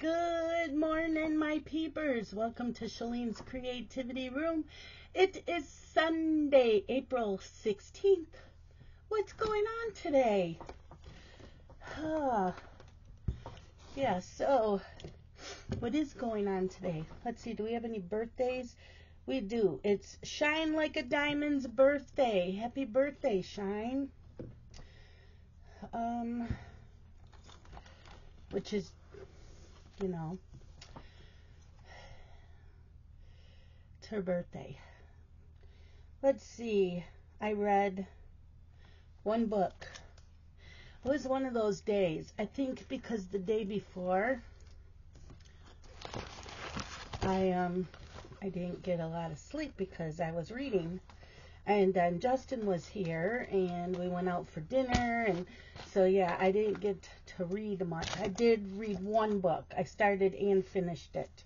Good morning, my peepers. Welcome to Shalene's Creativity Room. It is Sunday, April 16th. What's going on today? So what is going on today? Let's see, do we have any birthdays? We do. It's Shine Like a Diamond's birthday. Happy birthday, Shine. Which is, it's her birthday. Let's see. I read one book. It was one of those days. I think because the day before, I didn't get a lot of sleep because I was reading. And then Justin was here, and we went out for dinner, and so yeah, I didn't get to read much. I did read one book. I started and finished it.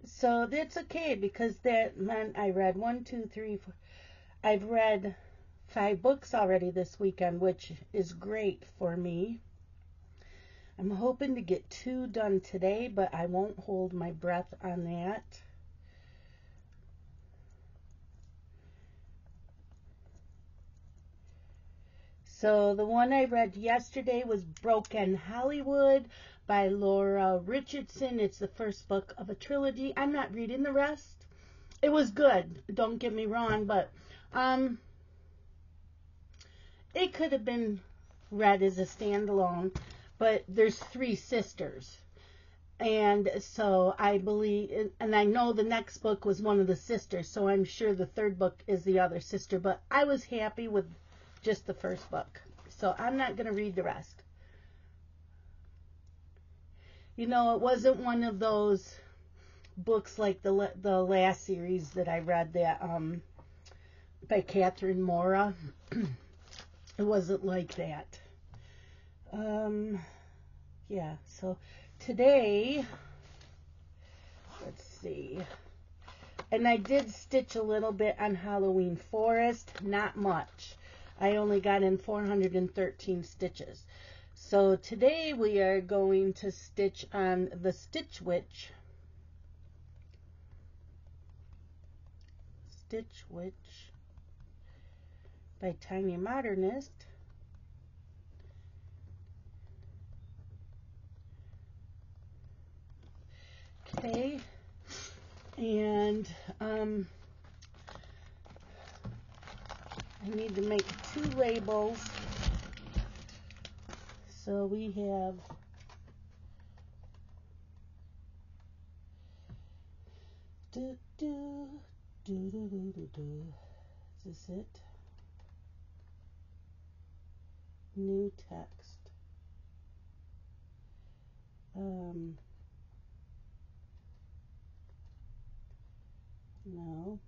So that's okay, because that meant I read 1, 2, 3, 4. I've read 5 books already this weekend, which is great for me. I'm hoping to get 2 done today, but I won't hold my breath on that. So the one I read yesterday was Broken Hollywood by Laura Richardson. It's the first book of a trilogy. I'm not reading the rest. It was good, don't get me wrong, but it could have been read as a standalone, but there's 3 sisters. And so I believe, and I know the next book was one of the sisters, so I'm sure the 3rd book is the other sister, but I was happy with just the first book. So I'm not going to read the rest. It wasn't one of those books like the last series that I read that by Catherine Mora. It wasn't like that. Yeah, so today, let's see. And I did stitch a little bit on Halloween Forest, not much. I only got in 413 stitches. So today we are going to stitch on the Stitch Witch. Stitch Witch by Tiny Modernist. Okay. And I need to make 2 labels. So we have is this it? New text. No.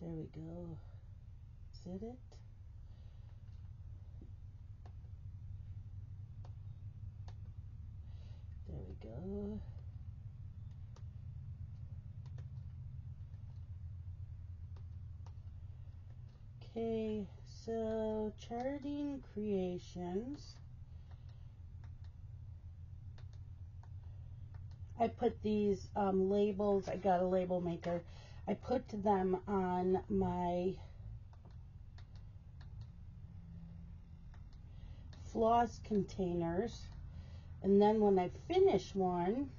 There we go. Is it it? There we go. Okay, so Charting Creations. I put these labels, I got a label maker. I put them on my floss containers, and then when I finish one,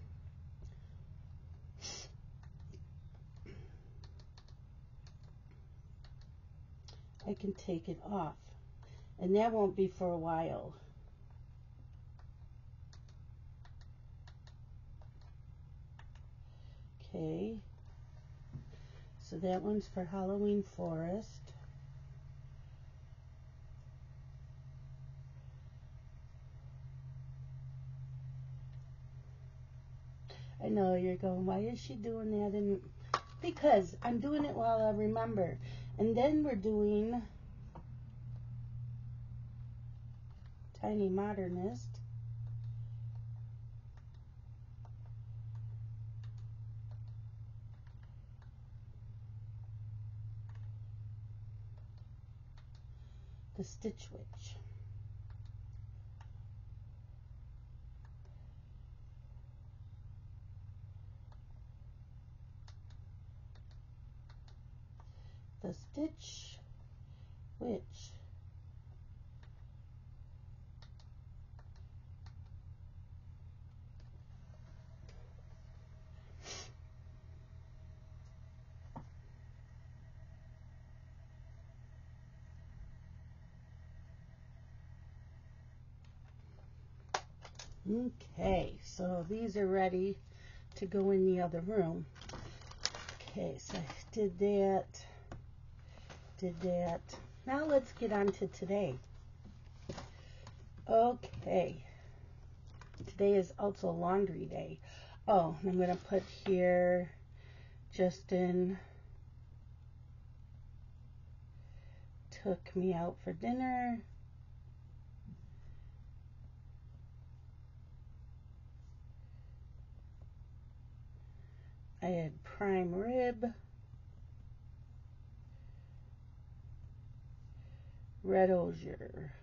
I can take it off, and that won't be for a while. Okay, so that one's for Halloween Forest. I know you're going, why is she doing that? And because I'm doing it while I remember. And then we're doing Tiny Modernist. The Stitch Witch. the stitch, which okay, so these are ready to go in the other room. Okay, so I did that. Now let's get on to today. Okay, today is also laundry day. Oh, I'm going to put here, Justin took me out for dinner. I had prime rib, red osier.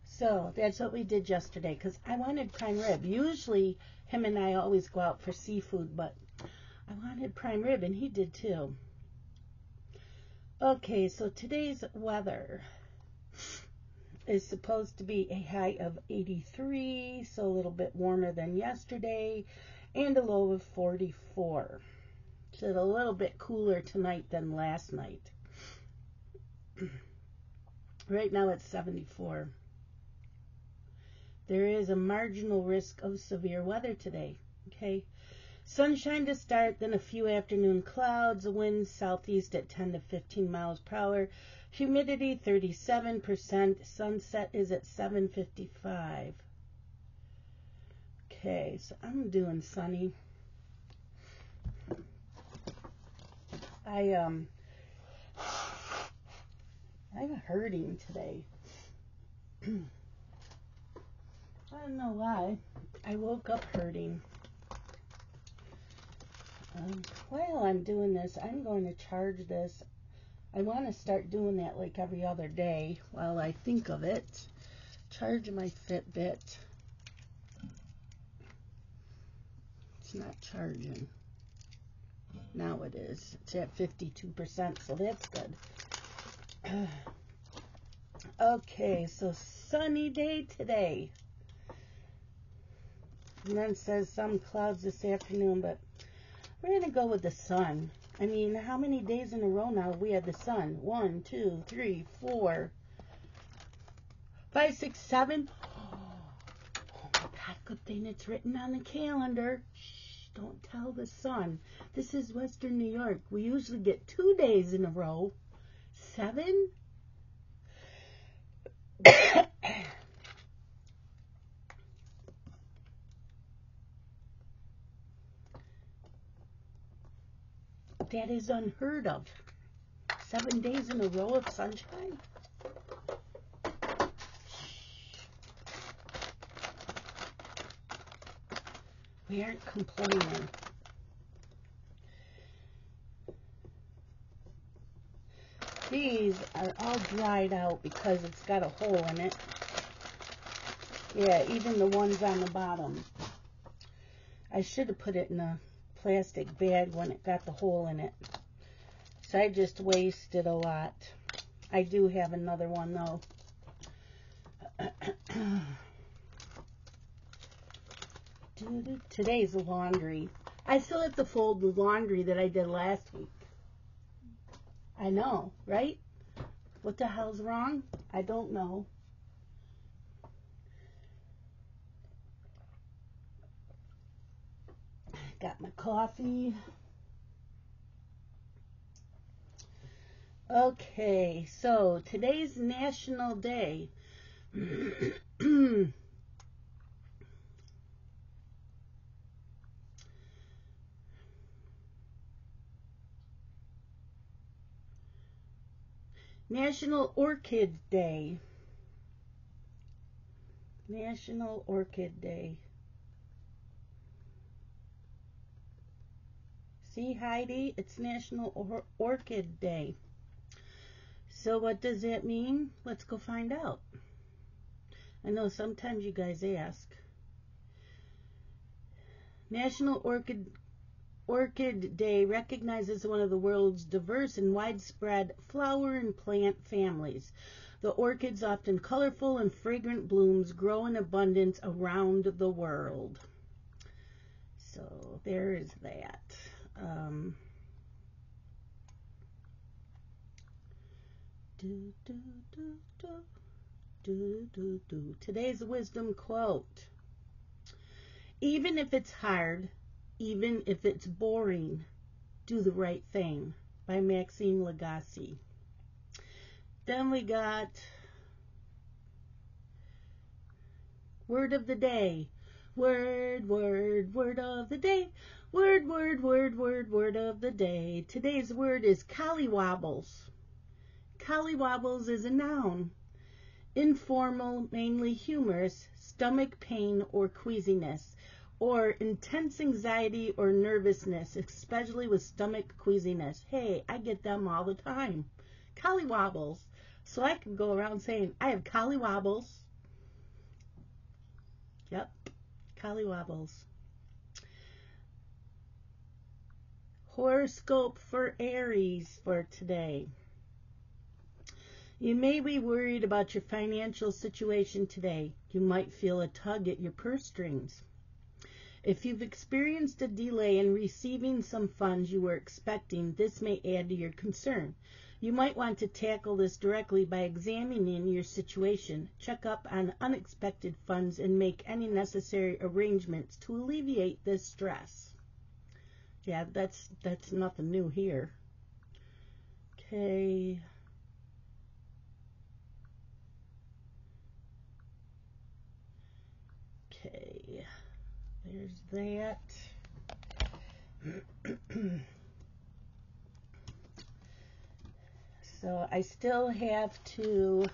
So that's what we did yesterday because I wanted prime rib. Usually him and I always go out for seafood, but I wanted prime rib and he did too. Okay, so today's weather is supposed to be a high of 83, so a little bit warmer than yesterday, and a low of 44. So a little bit cooler tonight than last night. Right now it's 74. There is a marginal risk of severe weather today. Okay. Sunshine to start, then a few afternoon clouds, a wind southeast at 10 to 15 miles per hour, humidity 37%, sunset is at 7:55. Okay, so I'm doing sunny. I'm hurting today. I don't know why. I woke up hurting. While I'm doing this, I'm going to charge this. I want to start doing that like every other day while I think of it. Charge my Fitbit. It's not charging. Now it is. It's at 52%, so that's good. Okay, so sunny day today. And then it says some clouds this afternoon, but we're going to go with the sun. I mean, how many days in a row now have we had the sun? 1, 2, 3, 4, 5, 6, 7. Oh my God, good thing it's written on the calendar. Shh, don't tell the sun. This is Western New York. We usually get 2 days in a row. 7? That is unheard of. 7 days in a row of sunshine? We aren't complaining. These are all dried out because it's got a hole in it. Yeah, even the ones on the bottom. I should have put it in a plastic bag when it got the hole in it. So I just wasted a lot. I do have another one though. Today's laundry. I still have to fold the laundry that I did last week. I know, right? What the hell's wrong? I don't know. Got my coffee. Okay, so today's National Day. National Orchid Day. National Orchid Day. See, Heidi, it's National Orchid Day. So what does that mean? Let's go find out. I know sometimes you guys ask. National Orchid Day recognizes one of the world's diverse and widespread flower and plant families. The orchids, often colorful and fragrant blooms, grow in abundance around the world. So there is that. Today's wisdom quote. Even if it's hard, even if it's boring, do the right thing, by Maxime Lagacé. Then we got word of the day. Word of the day. Word of the day. Today's word is collywobbles. Collywobbles is a noun. Informal, mainly humorous, stomach pain or queasiness, or intense anxiety or nervousness, especially with stomach queasiness. Hey, I get them all the time. Collywobbles. So I can go around saying, I have collywobbles. Yep, collywobbles. Horoscope for Aries for today. You may be worried about your financial situation today. You might feel a tug at your purse strings. If you've experienced a delay in receiving some funds you were expecting, this may add to your concern. You might want to tackle this directly by examining your situation, check up on unexpected funds, and make any necessary arrangements to alleviate this stress. Yeah, that's nothing new here. Okay. Okay, there's that. So I still have to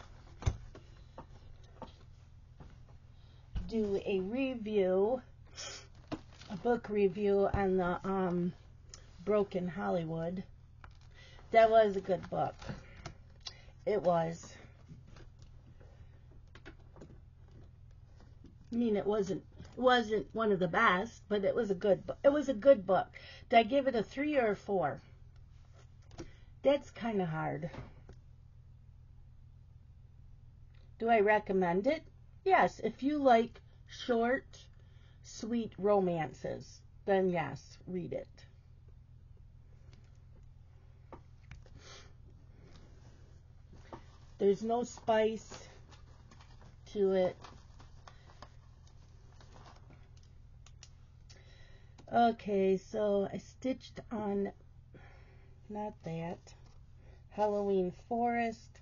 do a review, a book review on the Broken Hollywood. That was a good book. It was. I mean, it wasn't one of the best, but it was a good book. It was a good book. Did I give it a 3 or a 4? That's kind of hard. Do I recommend it? Yes, if you like short, sweet romances, then yes, read it. There's no spice to it. Okay, so I stitched on, not that, Halloween Forest.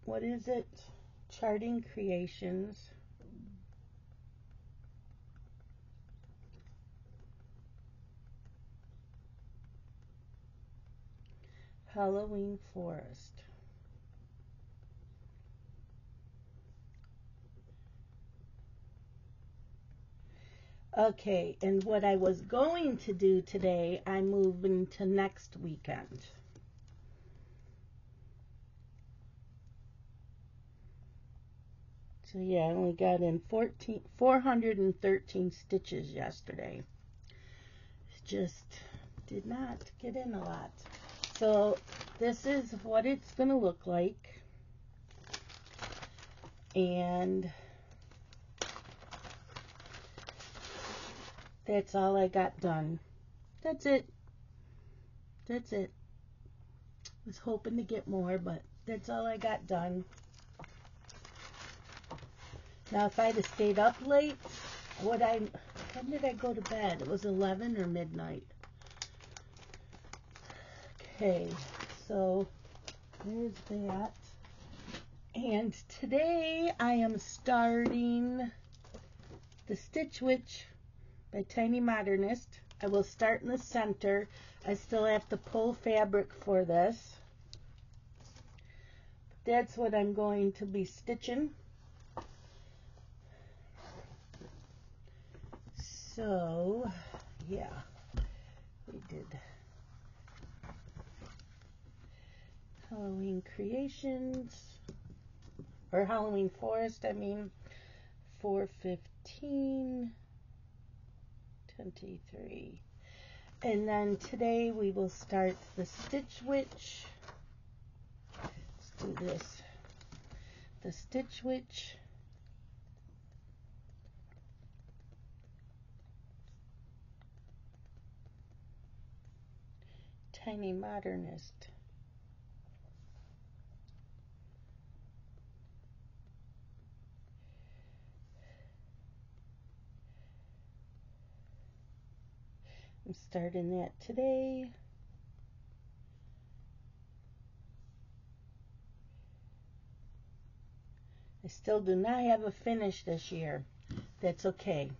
What is it? Charting Creations. Halloween Forest. Okay, and what I was going to do today, I'm moving to next weekend. So yeah, I only got in 413 stitches yesterday. Just did not get in a lot. So this is what it's going to look like. And that's all I got done. That's it. That's it. Was hoping to get more, but that's all I got done. Now, if I'd have stayed up late, when did I go to bed? It was 11 or midnight. Okay, so there's that. And today I am starting the Stitch Witch by Tiny Modernist. I will start in the center. I still have to pull fabric for this. That's what I'm going to be stitching. So, yeah, we did Halloween Creations, or Halloween Forest, I mean, 415, 23. And then today we will start the Stitch Witch. Let's do this. The Stitch Witch. Tiny Modernist. I'm starting that today. I still do not have a finish this year. That's okay.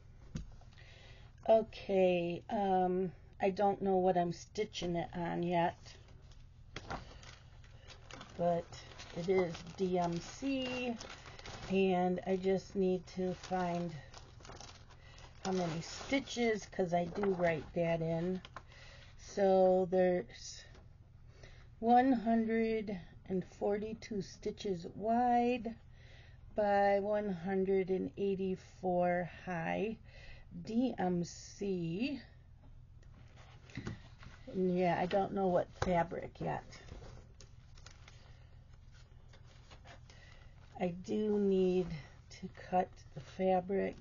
Okay, I don't know what I'm stitching it on yet, but it is DMC, and I just need to find how many stitches, because I do write that in. So there's 142 stitches wide by 184 high. DMC. And yeah, I don't know what fabric yet. I do need to cut the fabric.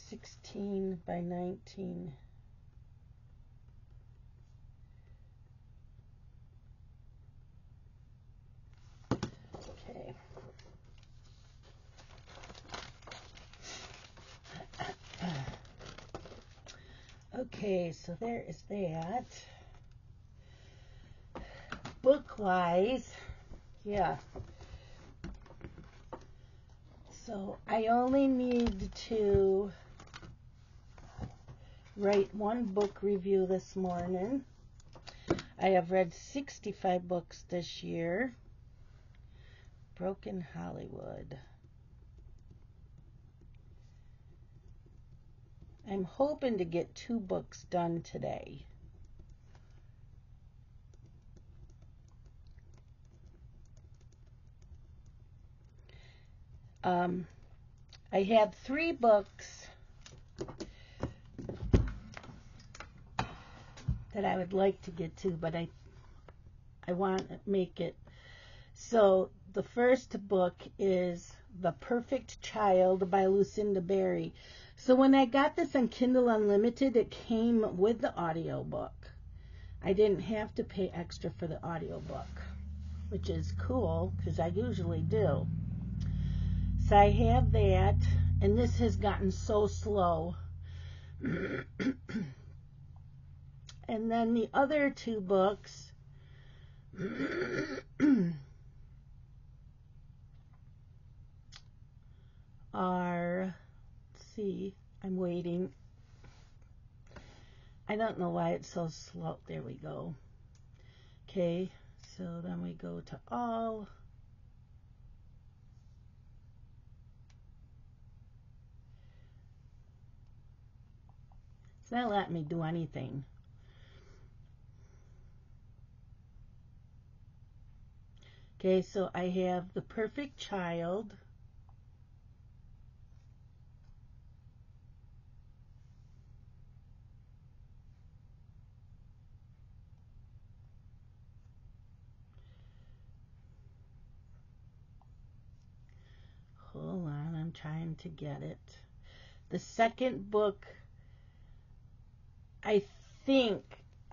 16 by 19. Okay. Okay, so there is that. Book-wise, yeah. So I only need to write one book review this morning. I have read 65 books this year. Broken Hollywood. I'm hoping to get 2 books done today. I had 3 books that I would like to get to, but I want to make it. So the first book is The Perfect Child by Lucinda Berry. So when I got this on Kindle Unlimited, it came with the audiobook. I didn't have to pay extra for the audiobook, which is cool because I usually do. So I have that, and this has gotten so slow. And then the other 2 books are, let's see, I'm waiting. I don't know why it's so slow. There we go. Okay, so then we go to all. It's not letting me do anything. Okay, so I have The Perfect Child. Hold on, I'm trying to get it. The second book, I think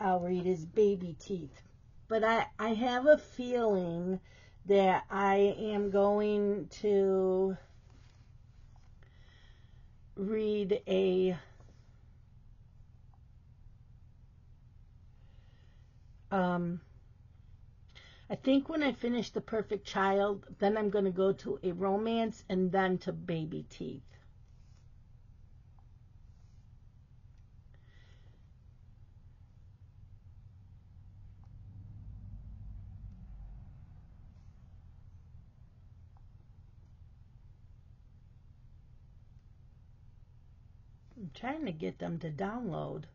I'll read is Baby Teeth. But I have a feeling that I am going to read a I think when I finish The Perfect Child, then I'm going to go to a romance and then to Baby Teeth. I'm trying to get them to download.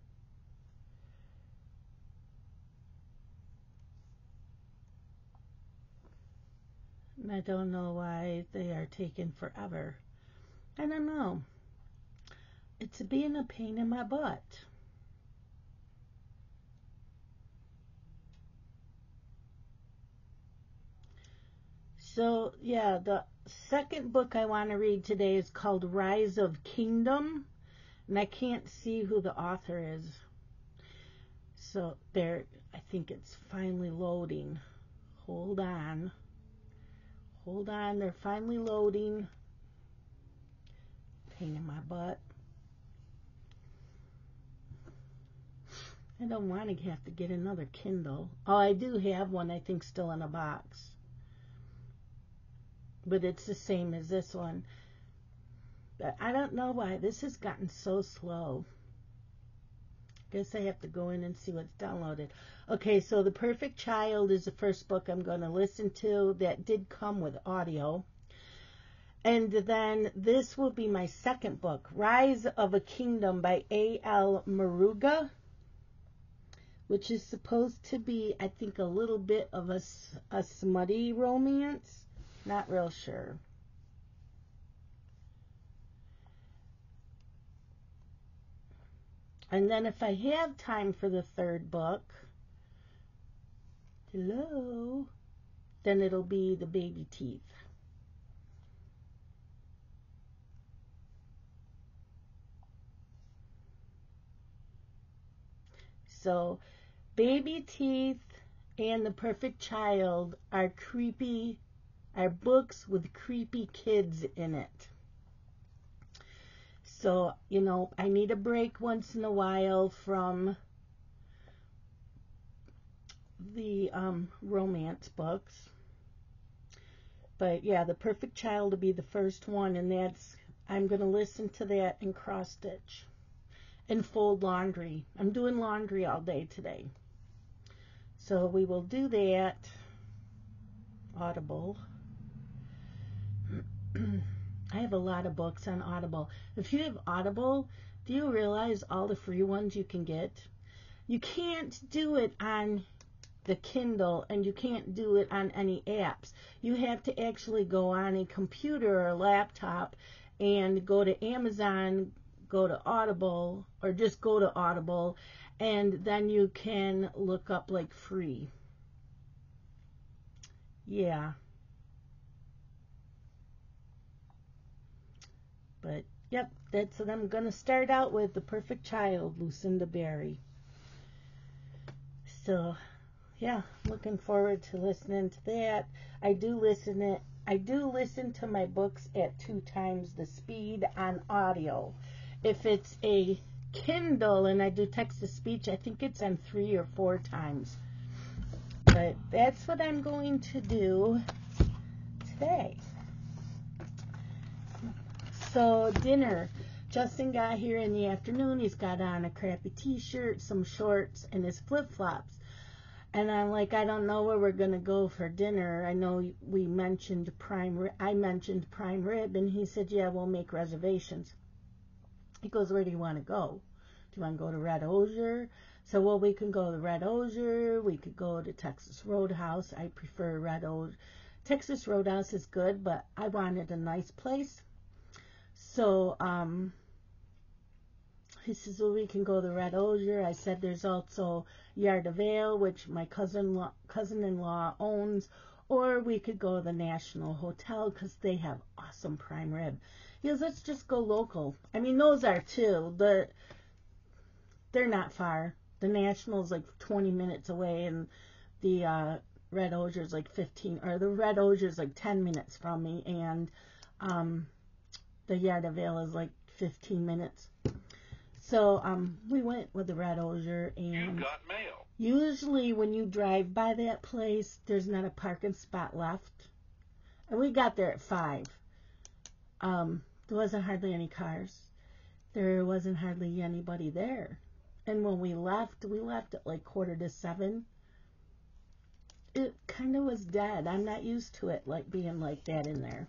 I don't know why they are taking forever. I don't know. It's being a pain in my butt. So, yeah, the second book I want to read today is called Rise of Kingdom, and I can't see who the author is. So, there, I think it's finally loading. Hold on. Hold on, they're finally loading. Pain in my butt. I don't want to have to get another Kindle. Oh, I do have one, I think, still in a box. But it's the same as this one. But I don't know why this has gotten so slow. Guess I have to go in and see what's downloaded. Okay, so The Perfect Child is the first book I'm going to listen to that did come with audio. And then this will be my second book, Rise of a Kingdom by A.L. Maruga, which is supposed to be, I think, a little bit of a smutty romance. Not real sure. And then if I have time for the third book, hello, then it'll be The Baby Teeth. So, Baby Teeth and The Perfect Child are creepy, are books with creepy kids in it. So, you know, I need a break once in a while from the romance books. But yeah, The Perfect Child will be the first one, and I'm going to listen to that and cross stitch and fold laundry. I'm doing laundry all day today. So we will do that. Audible. I have a lot of books on Audible. If you have Audible, do you realize all the free ones you can get? You can't do it on the Kindle, and you can't do it on any apps. You have to actually go on a computer or laptop and go to Amazon, go to Audible, or just go to Audible, and then you can look up like free. Yeah. But, yep, that's what I'm going to start out with, The Perfect Child, Lucinda Berry. So, yeah, looking forward to listening to that. I do listen to my books at 2 times the speed on audio. If it's a Kindle and I do text to speech, I think it's on 3 or 4 times. But that's what I'm going to do today. So, dinner. Justin got here in the afternoon. He's got on a crappy t-shirt, some shorts, and his flip-flops. And I'm like, I don't know where we're going to go for dinner. I know I mentioned prime rib, and he said, yeah, we'll make reservations. He goes, where do you want to go? Do you want to go to Red Osier? So, well, we can go to Red Osier. We could go to Texas Roadhouse. I prefer Red Osier. Texas Roadhouse is good, but I wanted a nice place. So, he says, well, we can go to Red Osier. I said, there's also Yard of Ale, which my cousin-in-law owns, or we could go to the National Hotel because they have awesome prime rib. He goes, let's just go local. I mean, those are too. They're not far. The National's like 20 minutes away, and the Red Osier's like 15, or the Red Osier's like 10 minutes from me, and the Yard of Ale is like 15 minutes. So we went with the Red Osier, and you got mail. Usually when you drive by that place, there's not a parking spot left. And we got there at 5. There wasn't hardly any cars. There wasn't hardly anybody there. And when we left at like 6:45. It kind of was dead. I'm not used to it like being like that in there.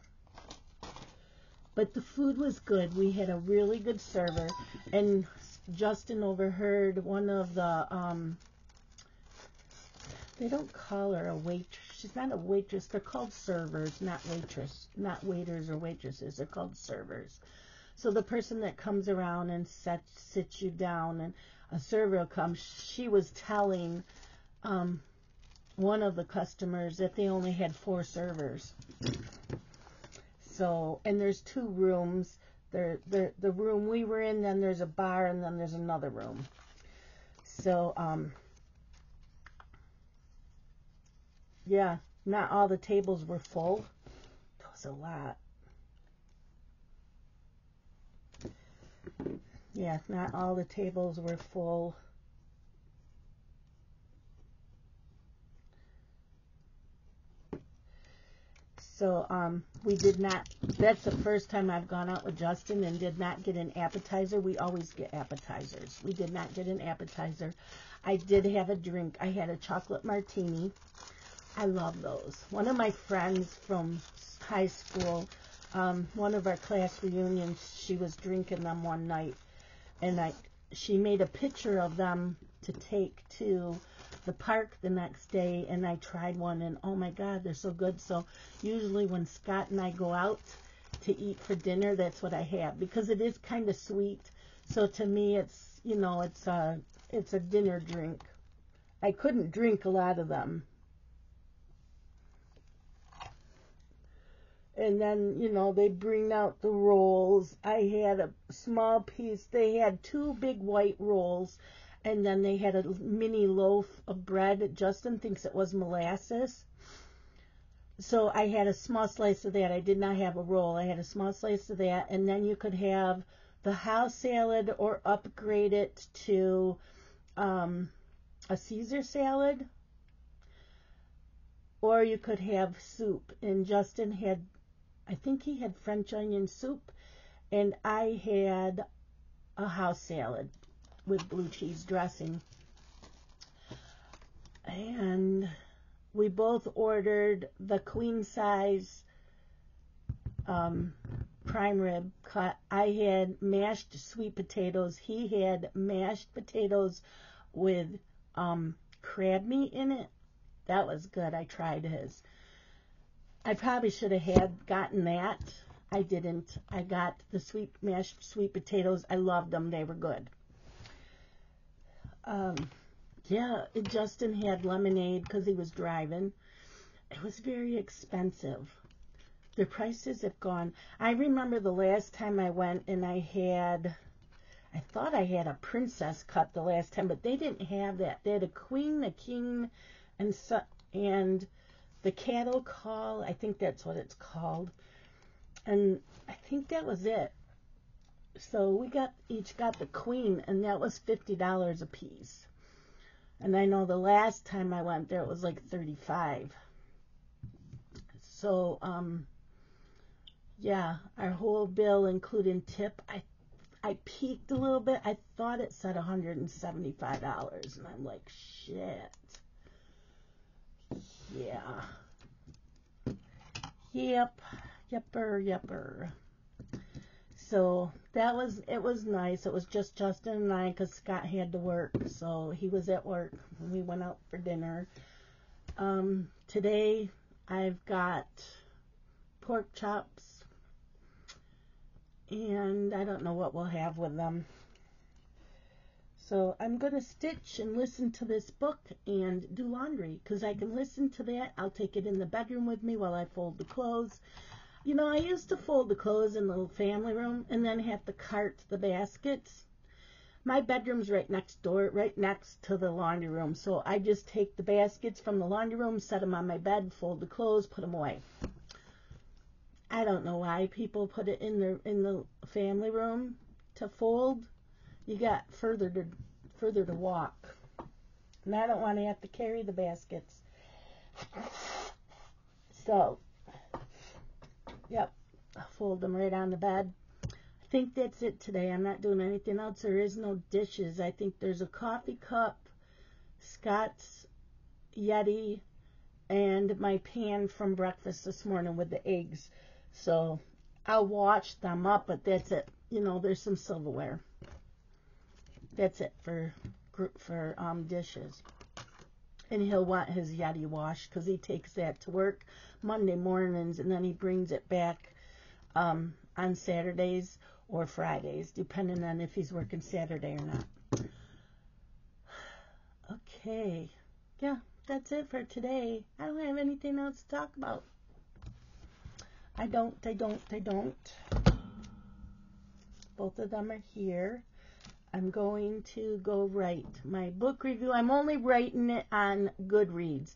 But the food was good. We had a really good server, and Justin overheard one of the They don't call her a waitress. She's not a waitress. They're called servers, not not waiters or waitresses. They're called servers. So the person that comes around and sits you down, and a server will come. She was telling one of the customers that they only had 4 servers. So, and there's 2 rooms. The room we were in, then there's a bar, and then there's another room. So, yeah, not all the tables were full. It was a lot. Yeah, not all the tables were full. So, we did not, that's the first time I've gone out with Justin and did not get an appetizer. We always get appetizers. We did not get an appetizer. I did have a drink. I had a chocolate martini. I love those. One of my friends from high school, one of our class reunions, she was drinking them one night, and she made a picture of them to take to the park the next day, and I tried one, and oh my God, they're so good. So usually when Scott and I go out to eat for dinner, that's what I have, because it is kind of sweet. So to me, it's, you know, it's a dinner drink. I couldn't drink a lot of them. And then, you know, they bring out the rolls. I had a small piece. They had 2 big white rolls, and then they had a mini loaf of bread. Justin thinks it was molasses. So I had a small slice of that. I did not have a roll. I had a small slice of that. And then you could have the house salad or upgrade it to a Caesar salad. Or you could have soup. And Justin had, I think he had French onion soup, and I had a house salad with blue cheese dressing. And we both ordered the queen size prime rib cut. I had mashed sweet potatoes. He had mashed potatoes with crab meat in it. That was good. I tried his. I probably should have gotten that. I didn't. I got the mashed sweet potatoes. I loved them. They were good. Yeah, Justin had lemonade because he was driving. It was very expensive. The prices have gone. I remember the last time I went and I thought I had a princess cut the last time, but they didn't have that. They had a queen, a king, and the cattle call. I think that's what it's called. And I think that was it. So we each got the queen, and that was $50 a piece. And I know the last time I went there, it was like $35. So, yeah, our whole bill, including tip, I peeked a little bit. I thought it said $175, and I'm like, shit. Yeah. Yepper. So it was nice. It was just Justin and I, because Scott had to work. So he was at work when we went out for dinner. Today I've got pork chops, and I don't know what we'll have with them. So I'm going to stitch and listen to this book and do laundry, because I can listen to that. I'll take it in the bedroom with me while I fold the clothes. You know, I used to fold the clothes in the family room and then have to cart the baskets. My bedroom's right next to the laundry room. So I just take the baskets from the laundry room, set them on my bed, fold the clothes, put them away. I don't know why people put it in the family room to fold. You got further to walk. And I don't want to have to carry the baskets. So, yep, I'll fold them right on the bed. I think that's it today. I'm not doing anything else. There is no dishes. I think there's a coffee cup, Scott's Yeti, and my pan from breakfast this morning with the eggs. So I'll wash them up, but that's it. You know, there's some silverware. That's it for dishes. And he'll want his Yeti wash because he takes that to work Monday mornings, and then he brings it back on Saturdays or Fridays, depending on if he's working Saturday or not. Okay. Yeah, that's it for today. I don't have anything else to talk about. I don't. Both of them are here. I'm going to go write my book review. I'm only writing it on Goodreads.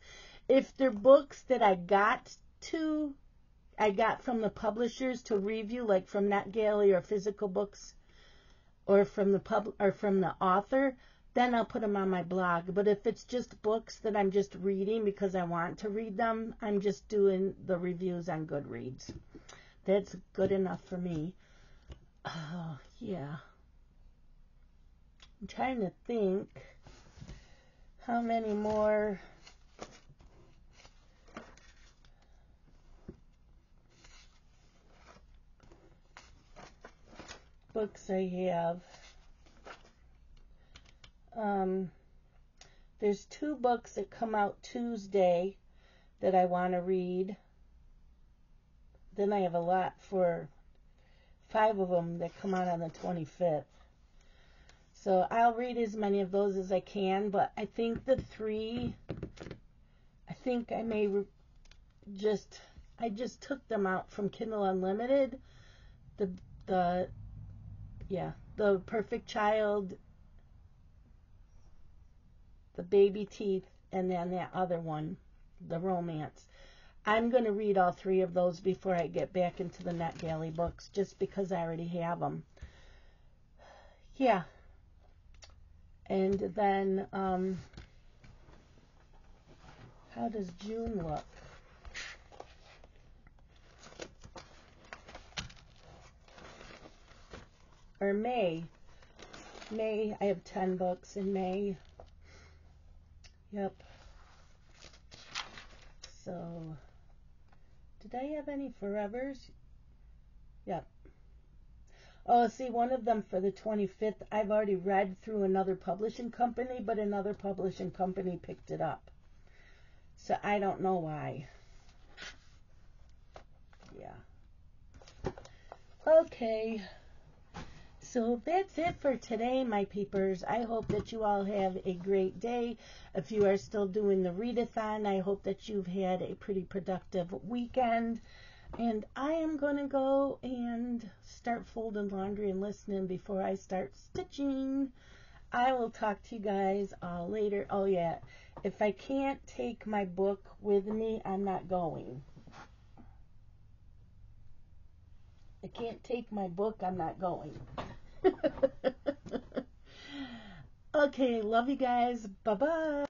If they're books that I got from the publishers to review, like from NetGalley or physical books, or from the author, then I'll put them on my blog. But if it's just books that I'm just reading because I want to read them, I'm just doing the reviews on Goodreads. That's good enough for me. Oh, yeah. I'm trying to think how many more books I have. There's 2 books that come out Tuesday that I want to read. Then I have a lot for 5 of them that come out on the 25th. So I'll read as many of those as I can, but I think the 3, I think I may I just took them out from Kindle Unlimited. The Perfect Child, the Baby Teeth, and then that other one, the romance. I'm going to read all 3 of those before I get back into the NetGalley books, just because I already have them. Yeah. And then, how does June look? Or May. May, I have 10 books in May. Yep. So, did I have any forevers? Yep. Oh, see, one of them for the 25th, I've already read through another publishing company, but another publishing company picked it up. So I don't know why. Yeah. Okay. So that's it for today, my peepers. I hope that you all have a great day. If you are still doing the readathon, I hope that you've had a pretty productive weekend. And I am going to go and start folding laundry and listening before I start stitching. I will talk to you guys all later. Oh, yeah. If I can't take my book with me, I'm not going. I can't take my book, I'm not going. Okay, love you guys. Bye-bye.